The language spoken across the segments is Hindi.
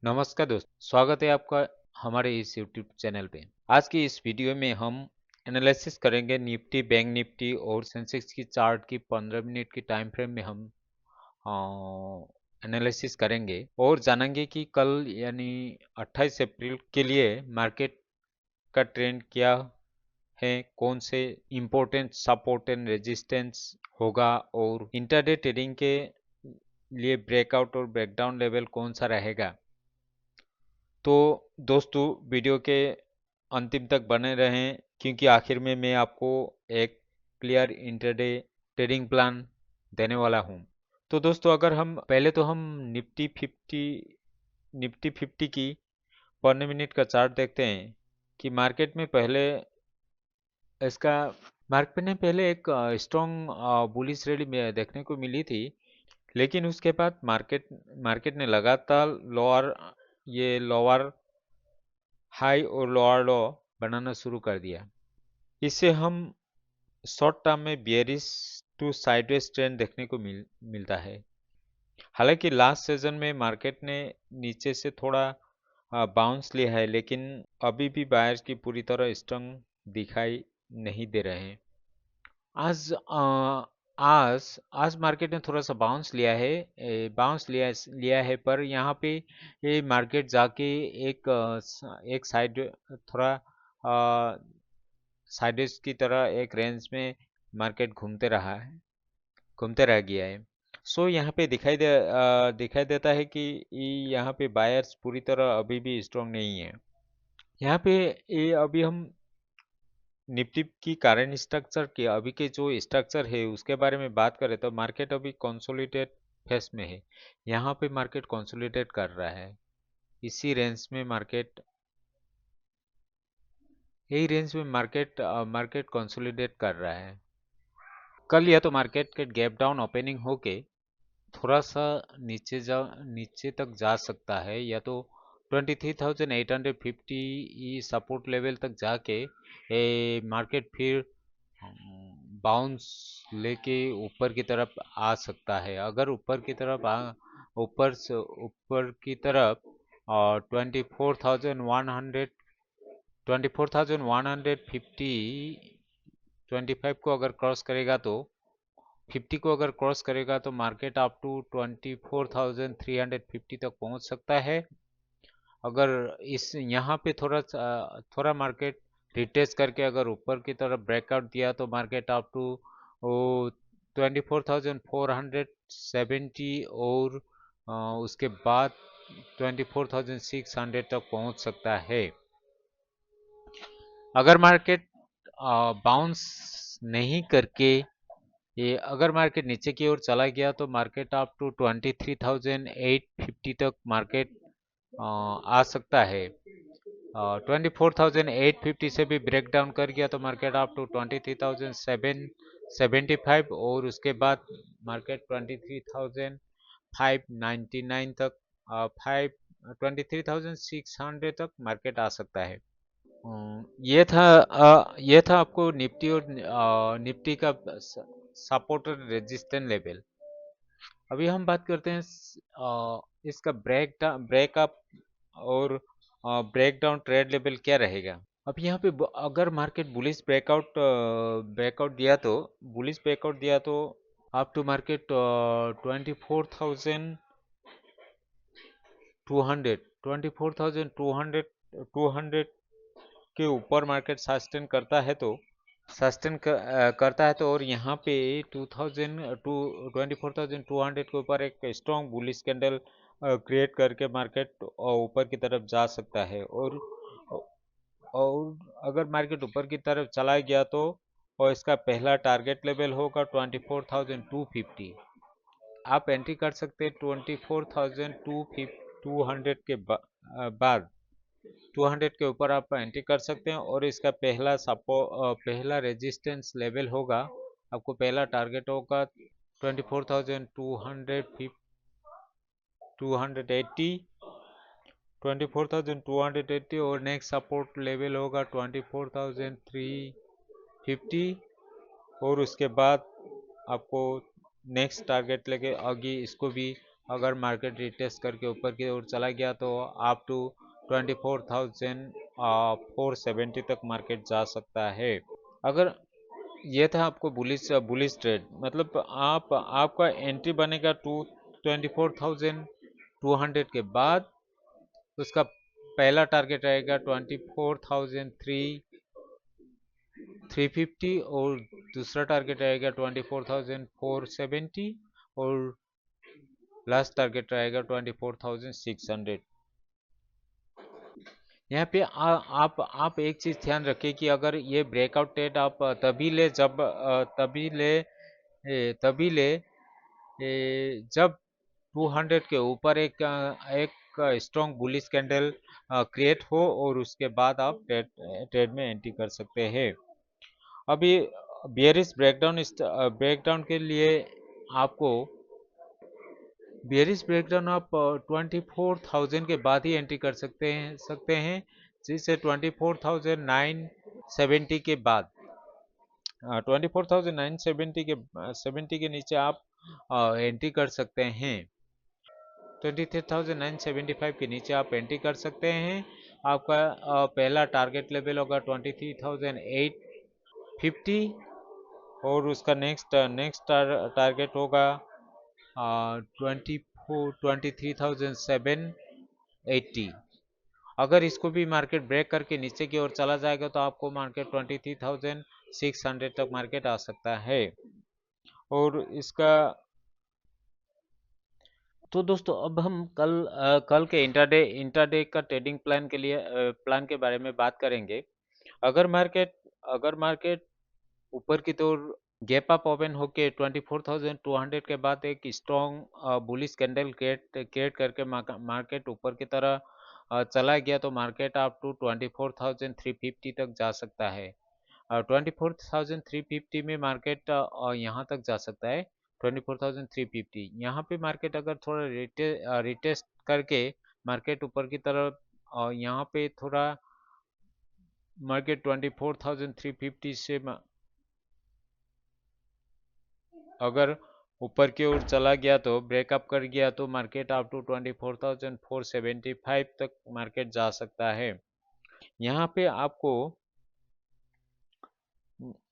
नमस्कार दोस्त, स्वागत है आपका हमारे इस यूट्यूब चैनल पे। आज की इस वीडियो में हम एनालिसिस करेंगे निफ्टी, बैंक निफ्टी और सेंसेक्स की चार्ट की 15 मिनट की टाइम फ्रेम में हम एनालिसिस करेंगे और जानेंगे कि कल यानी 28 अप्रैल के लिए मार्केट का ट्रेंड क्या है, कौन से इम्पोर्टेंट सपोर्ट एंड रेजिस्टेंस होगा और इंटरडे ट्रेडिंग के लिए ब्रेकआउट और ब्रेकडाउन लेवल कौन सा रहेगा। तो दोस्तों वीडियो के अंतिम तक बने रहें क्योंकि आखिर में मैं आपको एक क्लियर इंटरडे ट्रेडिंग प्लान देने वाला हूं। तो दोस्तों अगर हम पहले तो हम निफ्टी 50 की 15 मिनट का चार्ट देखते हैं कि मार्केट में पहले इसका मार्केट ने पहले एक स्ट्रॉन्ग बुलिश रैली में देखने को मिली थी, लेकिन उसके बाद मार्केट ने लगातार लोअर हाई और लोअर लो बनाना शुरू कर दिया। इससे हम शॉर्ट टर्म में बियरिश टू साइडवेज ट्रेंड देखने को मिलता है। हालांकि लास्ट सीजन में मार्केट ने नीचे से थोड़ा बाउंस लिया है, लेकिन अभी भी बायर्स की पूरी तरह स्ट्रॉन्ग दिखाई नहीं दे रहे हैं। आज आज मार्केट ने थोड़ा सा बाउंस लिया है, लिया है, पर यहाँ पे ये मार्केट जाके एक साइड थोड़ा साइडेज की तरह एक रेंज में मार्केट घूमते रह गया है। सो यहाँ पे दिखाई देता है कि यहाँ पे बायर्स पूरी तरह अभी भी स्ट्रांग नहीं है। यहाँ पे ये अभी हम निफ्टी की करंट स्ट्रक्चर के अभी के जो स्ट्रक्चर है उसके बारे में बात करें तो मार्केट अभी कंसोलिडेट फेस में है। यहाँ पे मार्केट कंसोलिडेट कर रहा है। इसी रेंज में मार्केट यही रेंज में मार्केट कंसोलिडेट कर रहा है। कल या तो मार्केट के गैप डाउन ओपनिंग होके थोड़ा सा नीचे तक जा सकता है, या तो 23,850 ये सपोर्ट लेवल तक जाके मार्केट फिर बाउंस लेके ऊपर की तरफ आ सकता है। अगर ऊपर की तरफ 24,150 25 को अगर क्रॉस करेगा तो 50 को अगर क्रॉस करेगा तो मार्केट अप टू 24,350 तक पहुंच सकता है। अगर इस यहाँ पे थोड़ा मार्केट रिटेस्ट करके अगर ऊपर की तरफ ब्रेकआउट दिया तो मार्केट अप टू 24,470 और उसके बाद 24,600 तक पहुंच सकता है। अगर मार्केट बाउंस नहीं करके ये अगर मार्केट नीचे की ओर चला गया तो मार्केट अप टू 23,850 तक मार्केट आ सकता है। 24,850 से भी ब्रेक डाउन कर गया तो मार्केट अप टू 23,775 और उसके बाद मार्केट 23,599 तक 23,600 तक मार्केट आ सकता है। ये था आपको निफ्टी और निफ्टी का सपोर्ट और रेजिस्टेंस लेवल। अभी हम बात करते हैं इसका ब्रेकअप और ब्रेकडाउन ट्रेड लेवल क्या रहेगा। अब यहाँ पे अगर मार्केट बुलिश ब्रेकआउट दिया तो अप टू मार्केट 24,200 के ऊपर मार्केट करता है तो और यहाँ पे 24,200 के ऊपर एक स्ट्रॉन्ग बुलिश कैंडल क्रिएट करके मार्केट ऊपर की तरफ जा सकता है। और अगर मार्केट ऊपर की तरफ चला गया तो और इसका पहला टारगेट लेवल होगा 24,250। आप एंट्री कर सकते हैं 24,200 के बाद 200 के ऊपर आप एंट्री कर सकते हैं और इसका पहला रेजिस्टेंस लेवल होगा, आपको पहला टारगेट होगा 24,280 24,280 और नेक्स्ट सपोर्ट लेवल होगा 24,350 और उसके बाद आपको नेक्स्ट टारगेट लेके आगे इसको भी अगर मार्केट रिटेस्ट करके ऊपर की ओर चला गया तो अप टू 24,470 तक मार्केट जा सकता है। अगर ये था आपको बुलिश बुलिश ट्रेड, मतलब आपका एंट्री बनेगा 24,200 के बाद। उसका पहला टारगेट रहेगा 24,350 और दूसरा टारगेट रहेगा 24,470 और लास्ट टारगेट रहेगा 24,600। यहाँ पे आप एक चीज ध्यान रखिए कि अगर ये ब्रेकआउट ट्रेड आप तभी ले जब तभी ले जब 200 के ऊपर एक स्ट्रॉन्ग बुलिश कैंडल क्रिएट हो और उसके बाद आप ट्रेड में एंट्री कर सकते हैं। अभी बियरिश ब्रेकडाउन के लिए आपको बियरिश ब्रेकडाउन आप 24,000 के बाद ही एंट्री कर सकते हैं, जिससे 24,970 के बाद 24,970 के 70 के नीचे आप एंट्री कर सकते हैं। 23,975 के नीचे आप एंट्री कर सकते हैं। आपका पहला टारगेट लेवल होगा 23,850 और उसका नेक्स्ट टारगेट होगा 23,780। अगर इसको भी मार्केट ब्रेक करके नीचे की ओर चला जाएगा तो आपको मार्केट 23,600 तक मार्केट आ सकता है। और इसका तो दोस्तों अब हम कल के इंट्राडे का ट्रेडिंग प्लान के लिए प्लान के बारे में बात करेंगे। अगर मार्केट अगर मार्केट ऊपर की तरफ गैप अप ओपन होके 24,200 के बाद एक स्ट्रॉन्ग बुलिश कैंडल क्रिएट करके मार्केट ऊपर की तरह चला गया तो मार्केट अप टू 24,350 तक जा सकता है। 24,350 में मार्केट यहाँ तक जा सकता है। 24,350 यहाँ पे मार्केट अगर थोड़ा रिटेस्ट करके मार्केट ऊपर की तरफ यहाँ पे थोड़ा मार्केट 24,350 से अगर ऊपर की ओर चला गया तो ब्रेकअप कर गया तो मार्केट अप टू 24,475 तक मार्केट जा सकता है। यहाँ पे आपको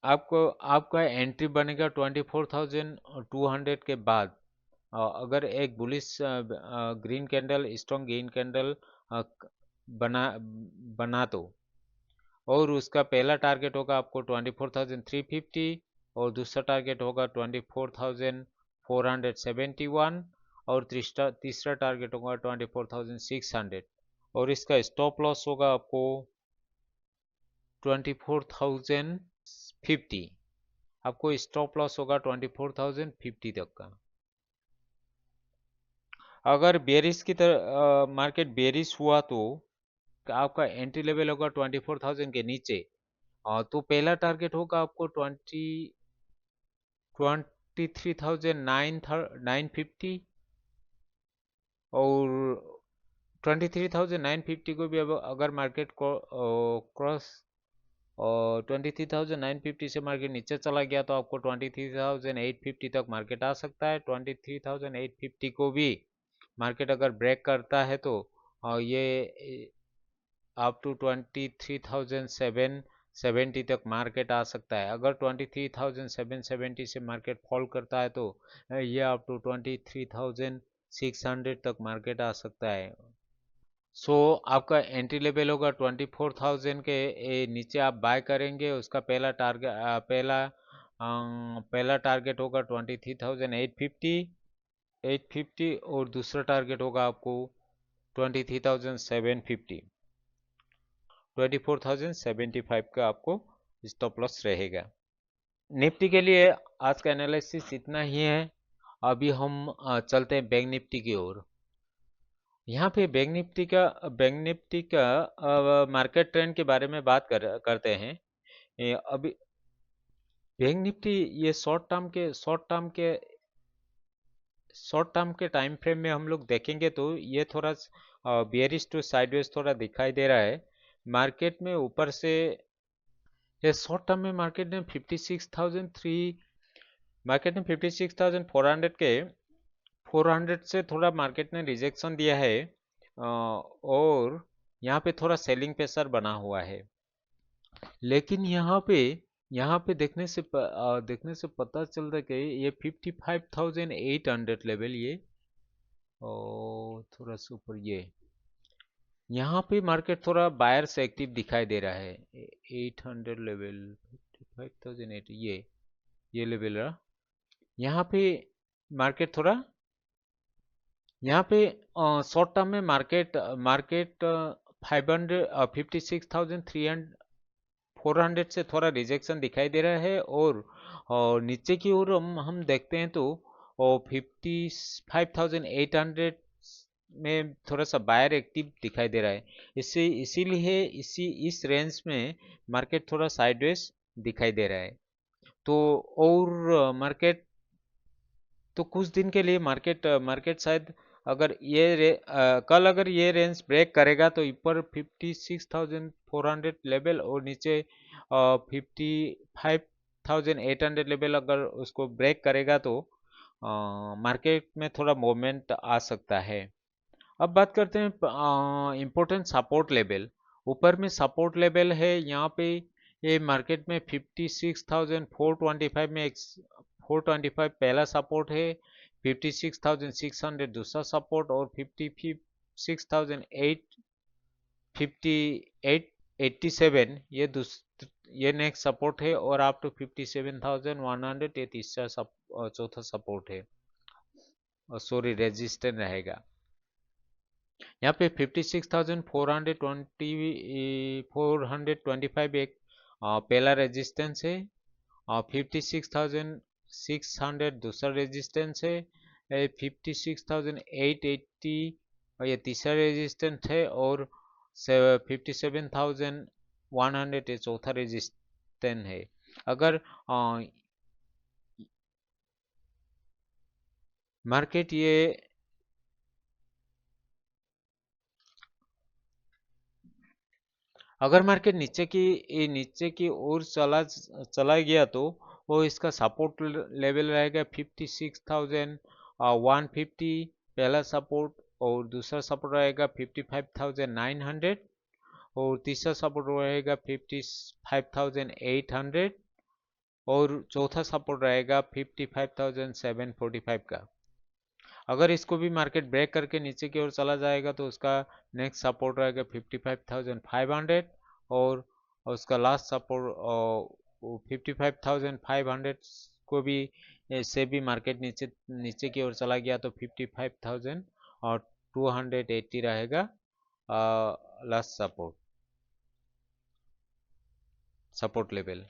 आपको आपका एंट्री बनेगा 24,200 के बाद। अगर एक bullish green candle strong green candle बना बना तो और उसका पहला टारगेट होगा आपको 24,350 और दूसरा टारगेट होगा 24,471 और तीसरा टारगेट होगा 24,600 और इसका स्टॉप लॉस होगा आपको 24,050। आपको स्टॉप लॉस होगा 24,050 तक का। अगर बेरिश की तरह मार्केट बेरिश हुआ तो आपका एंट्री लेवल होगा 24,000 के नीचे। तो पहला टारगेट होगा आपको 23,950 और 23,950 को भी अगर मार्केट को क्रॉस और 23,950 से मार्केट नीचे चला गया तो आपको 23,850 तक मार्केट आ सकता है। 23,850 को भी मार्केट अगर ब्रेक करता है तो ये अप टू 23,770 तक मार्केट आ सकता है। अगर 23,770 से मार्केट फॉल करता है तो ये अप टू 23,600 तक मार्केट आ सकता है। सो आपका एंट्री लेवल होगा 24,000 के नीचे आप बाय करेंगे। उसका पहला टारगेट होगा 23,850 और दूसरा टारगेट होगा आपको 23,750। 24,075 का आपको स्टॉप लॉस रहेगा। निफ्टी के लिए आज का एनालिसिस इतना ही है। अभी हम चलते हैं बैंक निफ्टी की ओर। यहाँ पे बैंक निफ्टी का मार्केट ट्रेंड के बारे में बात करते हैं। अभी बैंक निफ्टी ये शॉर्ट टर्म के टाइम फ्रेम में हम लोग देखेंगे तो ये थोड़ा बियरिश टू साइडवेज थोड़ा दिखाई दे रहा है मार्केट में ऊपर से। ये शॉर्ट टर्म में मार्केट ने 56,400 के 400 से थोड़ा मार्केट ने रिजेक्शन दिया है, और यहाँ पे थोड़ा सेलिंग प्रेशर बना हुआ है। लेकिन यहाँ पे देखने से पता चल रहा है कि ये 55,800 लेवल, ये और थोड़ा सा ऊपर ये, यहाँ पे मार्केट थोड़ा बायर से एक्टिव दिखाई दे रहा है। 800 लेवल, 55,008, ये लेवल रहा। यहाँ पे मार्केट थोड़ा, यहाँ पे शॉर्ट टर्म में मार्केट मार्केट 56,300 400 से थोड़ा रिजेक्शन दिखाई दे रहा है, और नीचे की ओर हम देखते हैं तो 55,800 में थोड़ा सा बायर एक्टिव दिखाई दे रहा है। इसीलिए इस रेंज में मार्केट थोड़ा साइडवेज दिखाई दे रहा है। तो और मार्केट तो कुछ दिन के लिए मार्केट शायद, अगर कल अगर ये रेंज ब्रेक करेगा तो ऊपर 56,400 लेवल और नीचे 55,800 लेवल अगर उसको ब्रेक करेगा तो मार्केट में थोड़ा मूवमेंट आ सकता है। अब बात करते हैं इम्पोर्टेंट सपोर्ट लेवल। ऊपर में सपोर्ट लेवल है यहाँ पे, ये मार्केट में 56,425 में एक 425 पहला सपोर्ट है, 56,600 दूसरा सपोर्ट, और 56,887 ये नेक्स्ट सपोर्ट है, और अप टू 57,100 ये तीसरा चौथा सपोर्ट है, सॉरी रेजिस्टेंट रहेगा। यहाँ पे 56,425 एक पहला रेजिस्टेंस है, और 56,600 दूसरा रेजिस्टेंस है, 56,880 ये तीसरा रेजिस्टेंस है, और 57,100 ये चौथा रेजिस्टेंस है। अगर मार्केट ये अगर मार्केट नीचे की ओर चला गया तो वो इसका सपोर्ट लेवल रहेगा 56,150 पहला सपोर्ट, और दूसरा सपोर्ट रहेगा 55,900, और तीसरा सपोर्ट रहेगा 55,800, और चौथा सपोर्ट रहेगा 55,745 का। अगर इसको भी मार्केट ब्रेक करके नीचे की ओर चला जाएगा तो उसका नेक्स्ट सपोर्ट रहेगा 55,500, और उसका लास्ट सपोर्ट 55,500 को भी से भी मार्केट नीचे नीचे की ओर चला गया तो 55,280 रहेगा लास्ट सपोर्ट लेवल।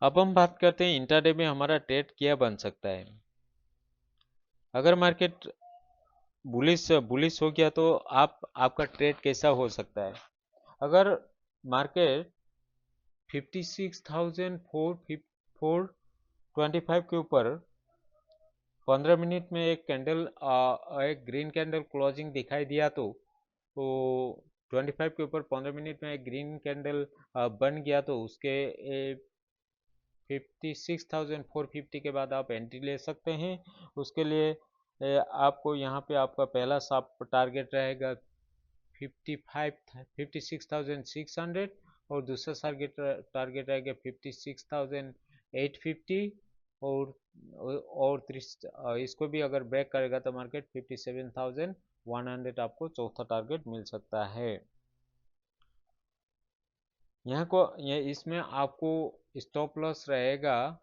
अब हम बात करते हैं इंट्राडे में हमारा ट्रेड क्या बन सकता है। अगर मार्केट बुलिश हो गया तो आपका ट्रेड कैसा हो सकता है। अगर मार्केट 56,425 के ऊपर 15 मिनट में एक ग्रीन कैंडल क्लोजिंग दिखाई दिया तो 25 के ऊपर 15 मिनट में एक ग्रीन कैंडल बन गया तो उसके 56,450 के बाद आप एंट्री ले सकते हैं। उसके लिए आपको यहाँ पे आपका पहला टारगेट रहेगा 56,600, और दूसरा टारगेट रहेगा 56,850, और इसको भी अगर ब्रेक करेगा तो मार्केट 57,100 आपको चौथा टारगेट मिल सकता है। ये इसमें आपको स्टॉप लॉस रहेगा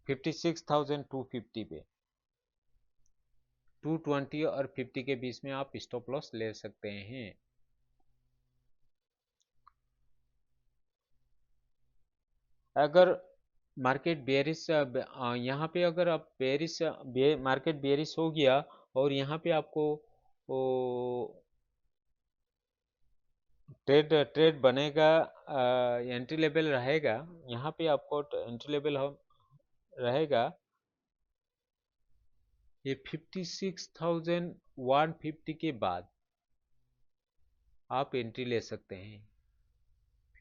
56,250 पे। 220 और 50 के बीच में आप स्टॉप लॉस ले सकते हैं। अगर मार्केट बेरिश यहाँ पे अगर आप मार्केट बेरिश हो गया और यहाँ पे आपको ट्रेड बनेगा, एंट्री लेवल रहेगा, यहाँ पे आपको एंट्री लेवल रहेगा ये 56,150 के बाद आप एंट्री ले सकते हैं।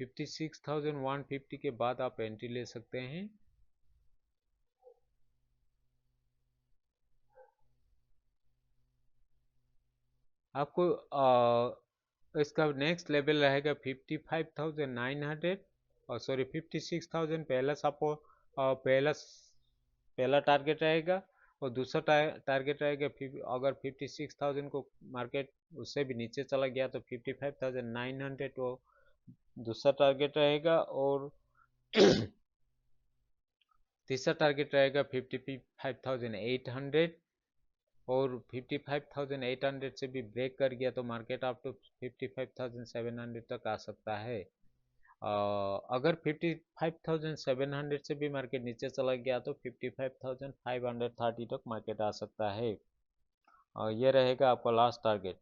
56,150 के बाद आप एंट्री ले सकते हैं। आपको इसका नेक्स्ट लेवल रहेगा 55,900 और सॉरी 56,000 पहला सपोर्ट, पहला टारगेट रहेगा। और दूसरा टारगेट रहेगा अगर 56,000 को मार्केट उससे भी नीचे चला गया तो 55,900 वो दूसरा टारगेट रहेगा। और तीसरा टारगेट रहेगा 55,800 और 55,800 से भी ब्रेक कर गया तो मार्केट आप तो 55,700 तक आ सकता है। अगर 55,700 से भी मार्केट नीचे चला गया तो 55,530 तक मार्केट आ सकता है। ये रहेगा आपका लास्ट टारगेट।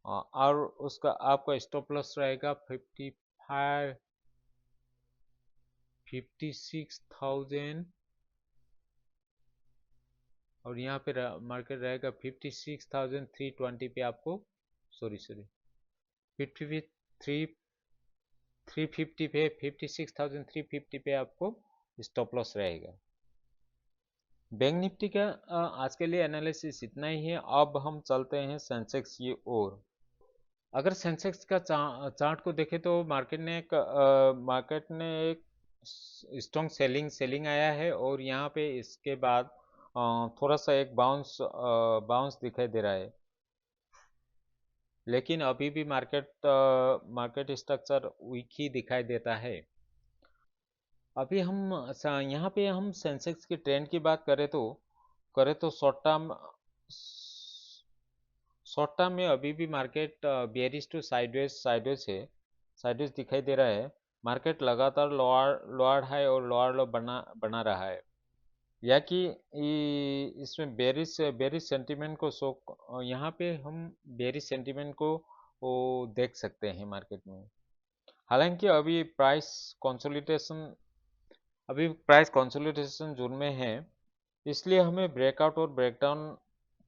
और उसका आपका स्टॉप लॉस रहेगा 56,000 और यहाँ पे मार्केट रहेगा 56,320 पे आपको, सॉरी 350 पे 56,350 पे आपको स्टॉप लॉस रहेगा। बैंक निफ्टी का आज के लिए एनालिसिस इतना ही है। अब हम चलते हैं सेंसेक्स की ओर। अगर सेंसेक्स का चार्ट को देखें तो मार्केट ने एक स्ट्रॉन्ग सेलिंग आया है और यहाँ पे इसके बाद थोड़ा सा एक बाउंस दिखाई दे रहा है। लेकिन अभी भी मार्केट स्ट्रक्चर वीक ही दिखाई देता है। अभी हम यहाँ पे हम सेंसेक्स की ट्रेंड की बात करें तो शॉर्ट टर्म में अभी भी मार्केट बेयरिश टू साइडवेज है, साइडवेज दिखाई दे रहा है। मार्केट लगातार लोअर हाई और लोअर लो बना बना रहा है, या कि इसमें बेरिश सेंटीमेंट को यहाँ पे हम बेरिश सेंटीमेंट को वो देख सकते हैं मार्केट में। हालांकि अभी प्राइस कंसोलिडेशन जोन में है, इसलिए हमें ब्रेकआउट और ब्रेकडाउन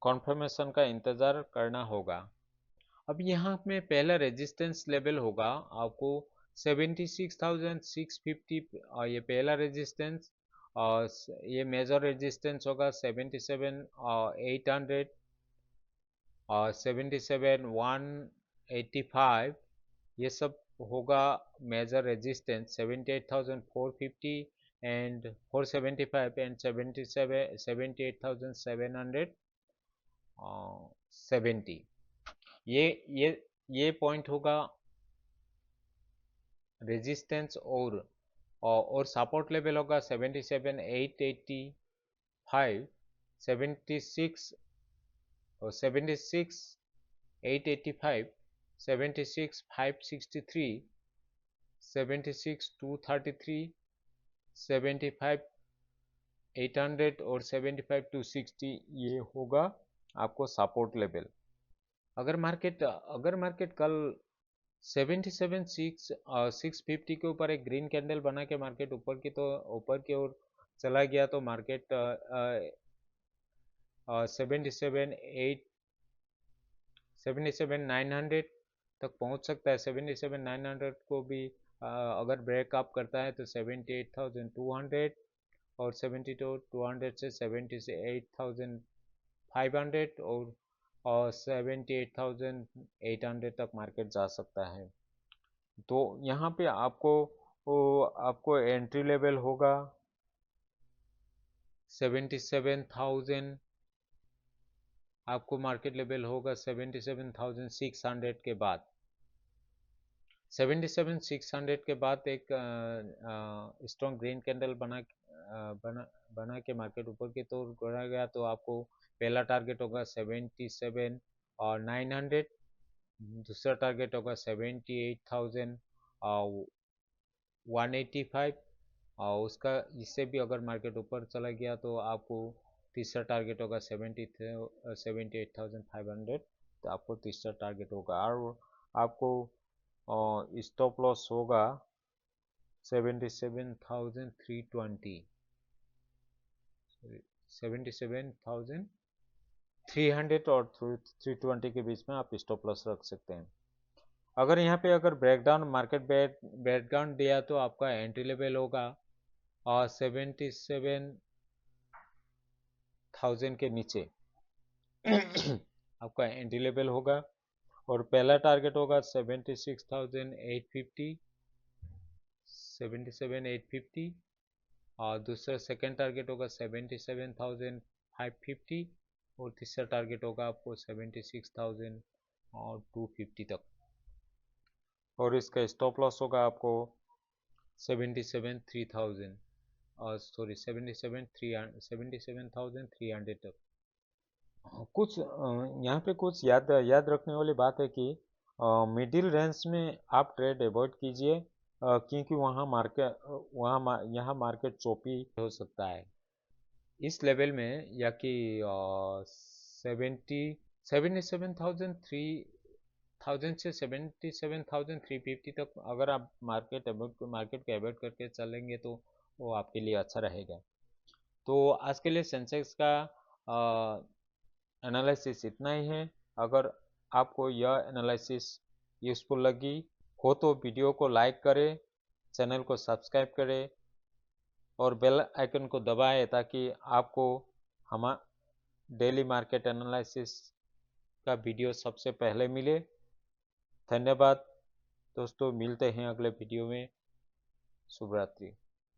कॉन्फर्मेशन का इंतज़ार करना होगा। अब यहाँ में पहला रेजिस्टेंस लेवल होगा आपको 76,650, और ये पहला रेजिस्टेंस। और ये मेजर रेजिस्टेंस होगा 77,800 और 77,185। ये सब होगा मेजर रेजिस्टेंस। 78,450 and 475 and 78,770। ये पॉइंट होगा रेजिस्टेंस। और सपोर्ट लेवल होगा 77,885, 76 और 76,885, 76,563, 76,233, 75,800 और 75,260 ये होगा आपको सपोर्ट लेवल। अगर मार्केट कल 77,650 के ऊपर एक ग्रीन कैंडल बना के मार्केट ऊपर की ओर चला गया तो मार्केट 77,900 तक पहुंच सकता है। 77,900 को भी अगर ब्रेकअप करता है तो 78,200 और 72,200 से 78,500 और 78,800 तक मार्केट जा सकता है। तो यहाँ पे आपको एंट्री लेवल होगा 77,000, आपको मार्केट लेवल होगा 77,600 के बाद। 77,600 के बाद एक स्ट्रॉन्ग ग्रीन कैंडल बना के मार्केट ऊपर की ओर बढ़ा गया तो आपको पहला टारगेट होगा 77,900, दूसरा टारगेट होगा 78,185 और उसका इससे भी अगर मार्केट ऊपर चला गया तो आपको तीसरा टारगेट होगा 78,500। तो आपको तीसरा टारगेट होगा और आपको स्टॉप लॉस होगा 77,320, 77,300 और 320 के बीच में आप स्टॉप लॉस रख सकते हैं। अगर यहाँ पे अगर ब्रेकडाउन मार्केट ब्रेकडाउन दिया तो आपका एंट्री लेवल होगा और 77,000 के नीचे आपका एंट्री लेवल होगा। और पहला टारगेट होगा 76,850, 77,850। और दूसरा सेकंड टारगेट होगा 77,550। और तीसरा टारगेट होगा आपको 76,250 तक। और इसका स्टॉप लॉस होगा आपको 77,300 और सॉरी 77,300 तक। कुछ यहाँ पे कुछ याद याद रखने वाली बात है कि मिडिल रेंज में आप ट्रेड अवॉइड कीजिए, क्योंकि यहाँ मार्केट चोपी हो सकता है। इस लेवल में या कि 77,300 से 77,350 तक अगर आप मार्केट को अवॉइड करके चलेंगे तो वो आपके लिए अच्छा रहेगा। तो आज के लिए सेंसेक्स का एनालिसिस इतना ही है। अगर आपको यह एनालिसिस यूज़फुल लगी हो तो वीडियो को लाइक करें, चैनल को सब्सक्राइब करें और बेल आइकन को दबाएं ताकि आपको हमारा डेली मार्केट एनालिसिस का वीडियो सबसे पहले मिले। धन्यवाद दोस्तों, मिलते हैं अगले वीडियो में। शुभ रात्रि।